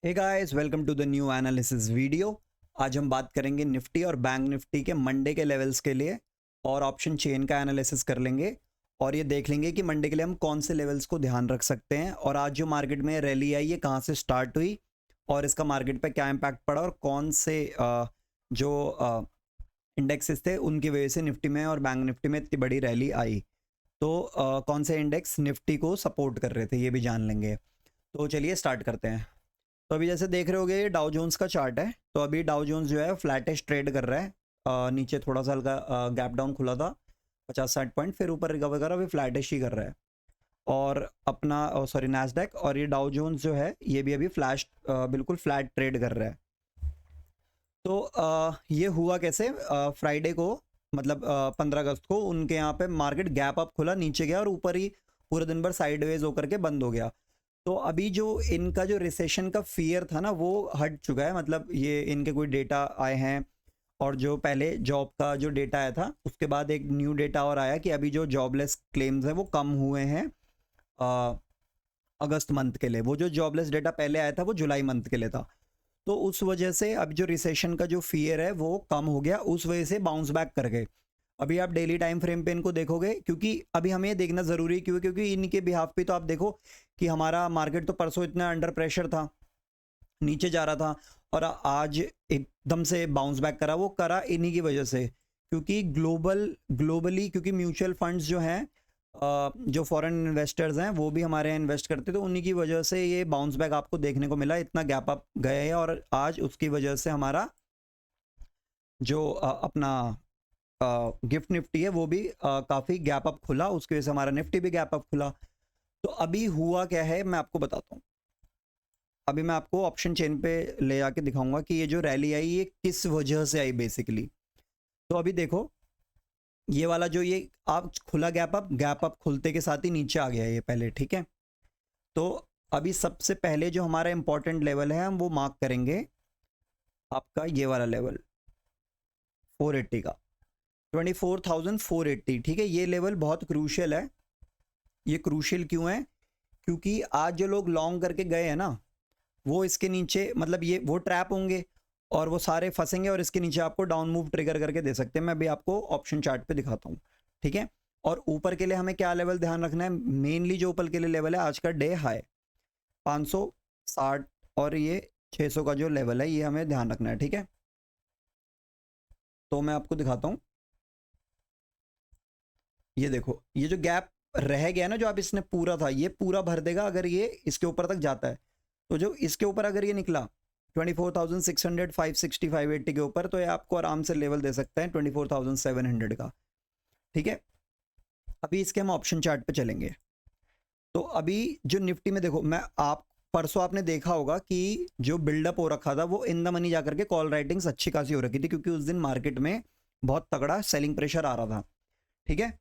Hey guys, welcome to the new analysis video. आज हम बात करेंगे निफ्टी और बैंक निफ्टी के मंडे के लेवल्स के लिए और ऑप्शन चेन का एनालिसिस कर लेंगे और ये देख लेंगे कि मंडे के लिए हम कौन से लेवल्स को ध्यान रख सकते हैं और आज जो मार्केट में रैली आई ये कहाँ से स्टार्ट हुई और इसका मार्केट पे क्या इम्पैक्ट पड़ा और कौन से जो इंडेक्सेस थे उनकी वजह से निफ्टी में और बैंक निफ्टी में इतनी बड़ी रैली आई। तो कौन से इंडेक्स निफ्टी को सपोर्ट कर रहे थे ये भी जान लेंगे। तो चलिए स्टार्ट करते हैं। तो अभी जैसे देख रहे होगे ये डाउ जोन्स का चार्ट है। तो अभी डाउ जोन्स जो है फ्लैटिश ट्रेड कर रहा है। नीचे थोड़ा सा हल्का गैप डाउन खुला था 50-60 पॉइंट, फिर ऊपर रिकवर करा, अभी फ्लैटिश ही कर रहा है। और अपना सॉरी नैस्डैक और ये डाउ जोन्स जो है ये भी अभी बिल्कुल फ्लैट ट्रेड कर रहा है। तो ये हुआ कैसे, फ्राइडे को मतलब 15 अगस्त को उनके यहाँ पे मार्केट गैप अप खुला, नीचे गया और ऊपर ही पूरे दिन भर साइडवेज होकर के बंद हो गया। तो अभी जो इनका जो रिसेशन का फियर था ना वो हट चुका है। मतलब ये इनके कोई डेटा आए हैं और जो पहले जॉब का जो डेटा आया था उसके बाद एक न्यू डेटा और आया कि अभी जो जॉबलेस क्लेम्स हैं वो कम हुए हैं अगस्त मंथ के लिए। वो जो जॉबलेस डेटा पहले आया था वो जुलाई मंथ के लिए था। तो उस वजह से अब जो रिसेशन का जो फियर है वो कम हो गया, उस वजह से बाउंस बैक कर गए। अभी आप डेली टाइम फ्रेम पे इनको देखोगे, क्योंकि अभी हमें ये देखना ज़रूरी है क्योंकि इनके बिहाफ पे तो आप देखो कि हमारा मार्केट तो परसों इतना अंडर प्रेशर था, नीचे जा रहा था और आज एकदम से बाउंस बैक करा। वो करा इन्हीं की वजह से, क्योंकि ग्लोबली क्योंकि म्यूचुअल फंड्स जो हैं, जो फॉरेन इन्वेस्टर्स हैं वो भी हमारे यहाँ इन्वेस्ट करते, तो उन्हीं की वजह से ये बाउंस बैक आपको देखने को मिला। इतना गैप अप गए हैं और आज उसकी वजह से हमारा जो अपना गिफ्ट निफ्टी है वो भी काफ़ी गैप अप खुला, उसकी वजह से हमारा निफ्टी भी गैप अप खुला। तो अभी हुआ क्या है मैं आपको बताता हूँ। अभी मैं आपको ऑप्शन चेन पे ले जाके दिखाऊंगा कि ये जो रैली आई ये किस वजह से आई बेसिकली। तो अभी देखो ये वाला जो ये आप खुला गैप अप खुलते के साथ ही नीचे आ गया ये पहले, ठीक है। तो अभी सबसे पहले जो हमारा इंपॉर्टेंट लेवल है हम वो मार्क करेंगे आपका ये वाला लेवल 480 का, 24,480, ठीक है। ये लेवल बहुत क्रूशियल है। ये क्रूशियल क्यों है? क्योंकि आज जो लोग लॉन्ग करके गए हैं ना वो इसके नीचे, मतलब ये वो ट्रैप होंगे और वो सारे फंसेंगे और इसके नीचे आपको डाउन मूव ट्रिगर करके दे सकते हैं। मैं अभी आपको ऑप्शन चार्ट पे दिखाता हूँ, ठीक है। और ऊपर के लिए हमें क्या लेवल ध्यान रखना है? मेनली जो ऊपर के लिए लेवल है आज का डे हाई 560 और ये 600 का जो लेवल है ये हमें ध्यान रखना है, ठीक है। तो मैं आपको दिखाता हूँ, ये देखो ये जो गैप रह गया ना जो आप इसने पूरा था ये पूरा भर देगा अगर ये इसके ऊपर तक जाता है। तो जो इसके ऊपर अगर ये निकला 24,600, 560, 580 के ऊपर, तो ये आपको आराम से लेवल दे सकता है 24,700 का, ठीक है। अभी इसके हम ऑप्शन चार्ट पे चलेंगे। तो अभी जो निफ्टी में देखो, मैं आप परसों आपने देखा होगा कि जो बिल्डअप हो रखा था वो इन द मनी जाकर के कॉल राइटिंग्स अच्छी खासी हो रखी थी, क्योंकि उस दिन मार्केट में बहुत तगड़ा सेलिंग प्रेशर आ रहा था, ठीक है।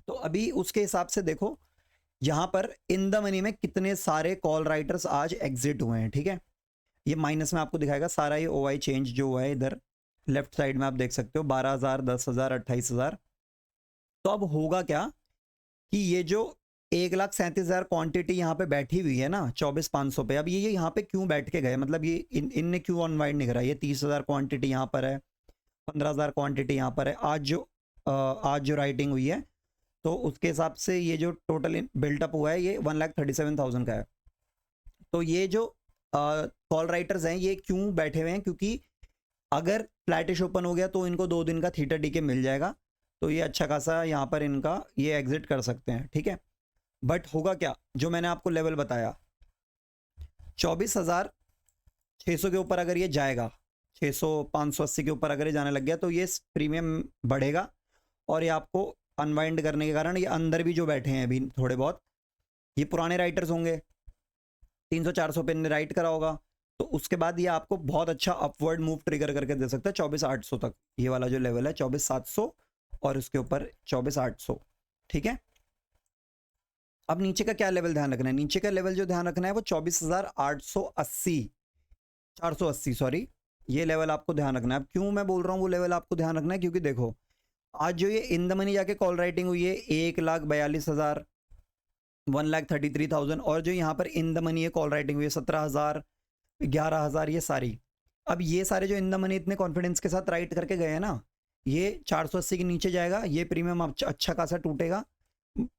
तो अभी उसके हिसाब से देखो यहाँ पर इन द मनी में कितने सारे कॉल राइटर्स आज एग्जिट हुए हैं, ठीक है। ये माइनस में आपको दिखाएगा सारा ये ओआई चेंज जो हुआ है इधर लेफ्ट साइड में आप देख सकते हो 12,000, 10,000, 28,000। तो अब होगा क्या कि ये जो 1,37,000 क्वांटिटी यहाँ पे बैठी हुई है ना 24,500 पे, अब ये यहाँ पे क्यों बैठ के गए? मतलब ये इनने क्यों अनवाइंड नहीं करा? ये 30,000 क्वांटिटी यहाँ पर है, 15,000 क्वांटिटी यहाँ पर है। आज जो राइटिंग हुई है तो उसके हिसाब से ये जो टोटल बिल्टअप हुआ है ये 1,37,000 का है। तो ये जो कॉल राइटर्स हैं ये क्यों बैठे हुए हैं? क्योंकि अगर फ्लैटिश ओपन हो गया तो इनको 2 दिन का थीटा डी के मिल जाएगा, तो ये अच्छा खासा यहाँ पर इनका ये एग्जिट कर सकते हैं, ठीक है। बट होगा क्या, जो मैंने आपको लेवल बताया 24,600 के ऊपर अगर ये जाएगा, 600, 580 के ऊपर अगर ये जाने लग गया तो ये प्रीमियम बढ़ेगा और ये आपको अनवाइंड करने के कारण ये अंदर भी जो बैठे हैं अभी थोड़े बहुत ये पुराने राइटर्स होंगे, 300-400 पे ने राइट करा होगा, तो उसके बाद ये आपको बहुत अच्छा अपवर्ड मूव ट्रिगर करके दे सकता है 24,800 तक। ये वाला जो लेवल है 24,700 और उसके ऊपर 24,800, ठीक है। अब नीचे का क्या लेवल ध्यान रखना है? नीचे का लेवल जो ध्यान रखना है वो 24,880, 480 सॉरी, ये लेवल आपको ध्यान रखना है। अब क्यों मैं बोल रहा हूँ वो लेवल आपको ध्यान रखना है? क्योंकि देखो आज जो ये इन द मनी जाके कॉल राइटिंग हुई है 1,42,000, 1,33,000, और जो यहाँ पर इन द मनी है कॉल राइटिंग हुई है 17,000, 11,000 ये सारी। अब ये सारे जो इन द मनी इतने कॉन्फिडेंस के साथ राइट करके गए हैं ना, ये 480 के नीचे जाएगा, ये प्रीमियम अच्छा खासा टूटेगा,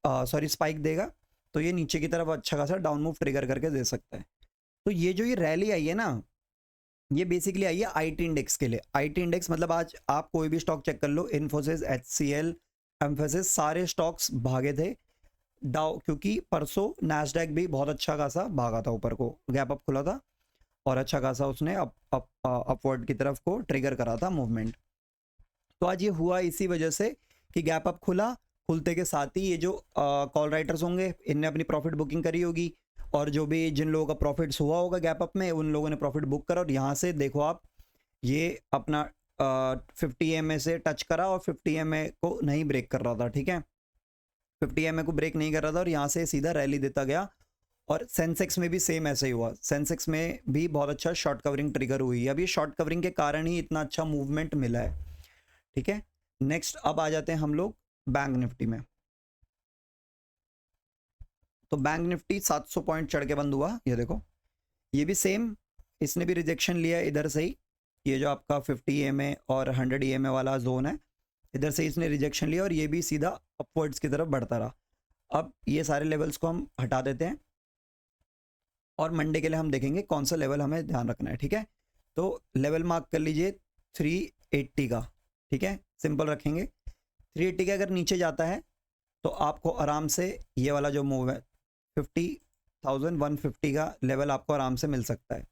सॉरी स्पाइक देगा, तो ये नीचे की तरफ अच्छा खासा डाउन मूव ट्रिगर करके दे सकता है। तो ये जो ये रैली आई है ना, ये बेसिकली आई है आईटी इंडेक्स के लिए। आईटी इंडेक्स मतलब आज आप कोई भी स्टॉक चेक कर लो, इन्फोसिस, एचसीएल, एम्फेसिस, सारे स्टॉक्स भागे थे डाउ, क्योंकि परसों नैस्डैक भी बहुत अच्छा खासा भागा था, ऊपर को गैप अप खुला था और अच्छा खासा उसने अपवर्ड की तरफ को ट्रिगर करा था मूवमेंट। तो आज ये हुआ इसी वजह से कि गैप अप खुला, खुलते के साथ ही ये जो कॉल राइटर्स होंगे इनने अपनी प्रॉफिट बुकिंग करी होगी, और जो भी जिन लोगों का प्रॉफिट्स हुआ होगा गैप अप में उन लोगों ने प्रॉफिट बुक करा, और यहाँ से देखो आप ये अपना 50 EMA से टच करा और 50 EMA को नहीं ब्रेक कर रहा था, ठीक है, 50 EMA को ब्रेक नहीं कर रहा था और यहाँ से सीधा रैली देता गया। और सेंसेक्स में भी सेम ऐसे ही हुआ, सेंसेक्स में भी बहुत अच्छा शॉर्ट कवरिंग ट्रिगर हुई है। अब ये शॉर्ट कवरिंग के कारण ही इतना अच्छा मूवमेंट मिला है, ठीक है। नेक्स्ट अब आ जाते हैं हम लोग बैंक निफ्टी में। तो बैंक निफ्टी 700 पॉइंट चढ़ के बंद हुआ, ये देखो, ये भी सेम, इसने भी रिजेक्शन लिया इधर से ही, ये जो आपका 50 EMA और 100 EMA वाला जोन है, इधर से इसने रिजेक्शन लिया और ये भी सीधा अपवर्ड्स की तरफ बढ़ता रहा। अब ये सारे लेवल्स को हम हटा देते हैं और मंडे के लिए हम देखेंगे कौन सा लेवल हमें ध्यान रखना है, ठीक है। तो लेवल मार्क कर लीजिए 380 का, ठीक है, सिंपल रखेंगे। 380 के अगर नीचे जाता है तो आपको आराम से ये वाला जो मूव है 50,150 का लेवल आपको आराम से मिल सकता है।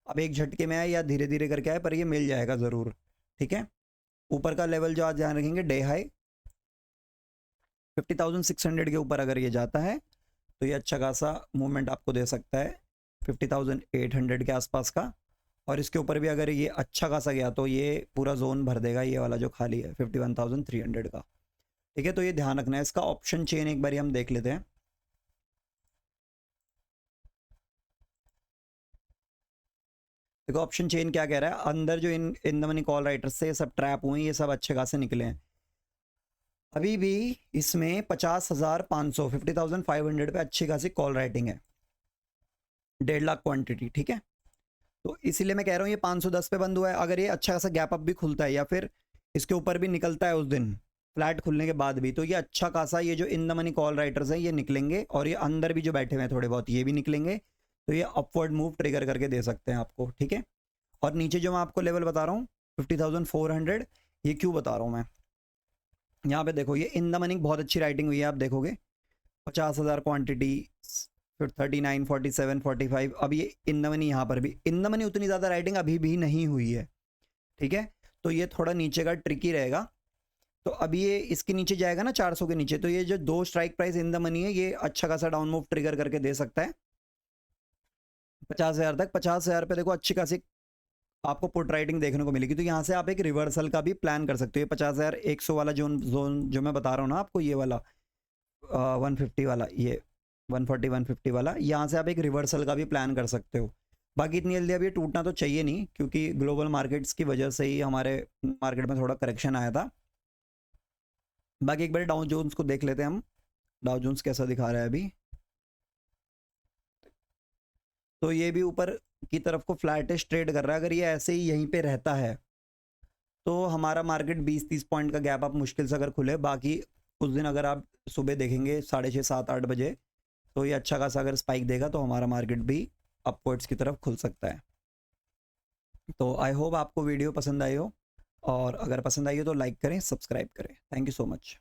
अब एक झटके में आए या धीरे धीरे करके आए, पर ये मिल जाएगा ज़रूर, ठीक है। ऊपर का लेवल जो आज ध्यान रखेंगे, डे हाई 50,600 के ऊपर अगर ये जाता है तो ये अच्छा खासा मूवमेंट आपको दे सकता है 50,800 के आसपास का, और इसके ऊपर भी अगर ये अच्छा खासा गया तो ये पूरा जोन भर देगा, ये वाला जो खाली है 51,300 का, ठीक है। तो ये ध्यान रखना है। इसका ऑप्शन चेन एक बार हम देख लेते हैं। देखो ऑप्शन चेन क्या कह रहा है, अंदर जो in the money call writers से सब ट्रैप हुए, ये सब अच्छे खासे निकले हैं। अभी भी इसमें 50,500 50,500 पे अच्छी खासी कॉल राइटिंग है, 1.5 लाख क्वांटिटी, ठीक है। तो इसीलिए मैं कह रहा हूँ ये 510 पे बंद हुआ है। अगर ये अच्छा खासा गैप अप भी खुलता है या फिर इसके ऊपर भी निकलता है उस दिन फ्लैट खुलने के बाद भी, तो ये अच्छा खासा ये जो in the money call writers हैं ये निकलेंगे, और ये अंदर भी जो बैठे हुए हैं थोड़े बहुत ये भी निकलेंगे, तो ये अपवर्ड मूव ट्रिगर करके दे सकते हैं आपको, ठीक है। और नीचे जो मैं आपको लेवल बता रहा हूँ 50,400, ये क्यों बता रहा हूँ मैं, यहाँ पे देखो ये इन द मनी बहुत अच्छी राइटिंग हुई है, आप देखोगे 50,000 क्वांटिटी, फिर 39, 47, 45, अब ये इन द मनी, यहाँ पर भी इन द मनी उतनी ज़्यादा राइटिंग अभी भी नहीं हुई है, ठीक है। तो ये थोड़ा नीचे का ट्रिकी रहेगा। तो अभी ये इसके नीचे जाएगा ना 400 के नीचे, तो ये जो 2 strike price in the money है ये अच्छा खासा डाउन मूव ट्रिगर करके दे सकता है 50,000 तक। 50,000 पे देखो अच्छी खासी आपको पुट राइटिंग देखने को मिलेगी, तो यहाँ से आप एक रिवर्सल का भी प्लान कर सकते हो। 50,100 वाला जोन जो मैं बता रहा हूँ ना आपको, ये वाला 150 वाला, ये 140 150 वाला, यहाँ से आप एक रिवर्सल का भी प्लान कर सकते हो। बाकी इतनी जल्दी अब ये टूटना तो चाहिए नहीं, क्योंकि ग्लोबल मार्केट्स की वजह से ही हमारे मार्केट में थोड़ा करेक्शन आया था। बाकी एक बार डाउ जोन्स को देख लेते हैं हम, डाउ जोन्स कैसा दिखा रहा है अभी। तो ये भी ऊपर की तरफ को फ्लैटिश ट्रेड कर रहा है। अगर ये ऐसे ही यहीं पे रहता है तो हमारा मार्केट 20-30 पॉइंट का गैप आप मुश्किल से अगर खुले। बाकी उस दिन अगर आप सुबह देखेंगे 6:30 7-8 बजे, तो ये अच्छा खासा अगर स्पाइक देगा तो हमारा मार्केट भी अपवर्ड्स की तरफ खुल सकता है। तो आई होप आपको वीडियो पसंद आई हो, और अगर पसंद आई हो तो लाइक करें, सब्सक्राइब करें। Thank you so much.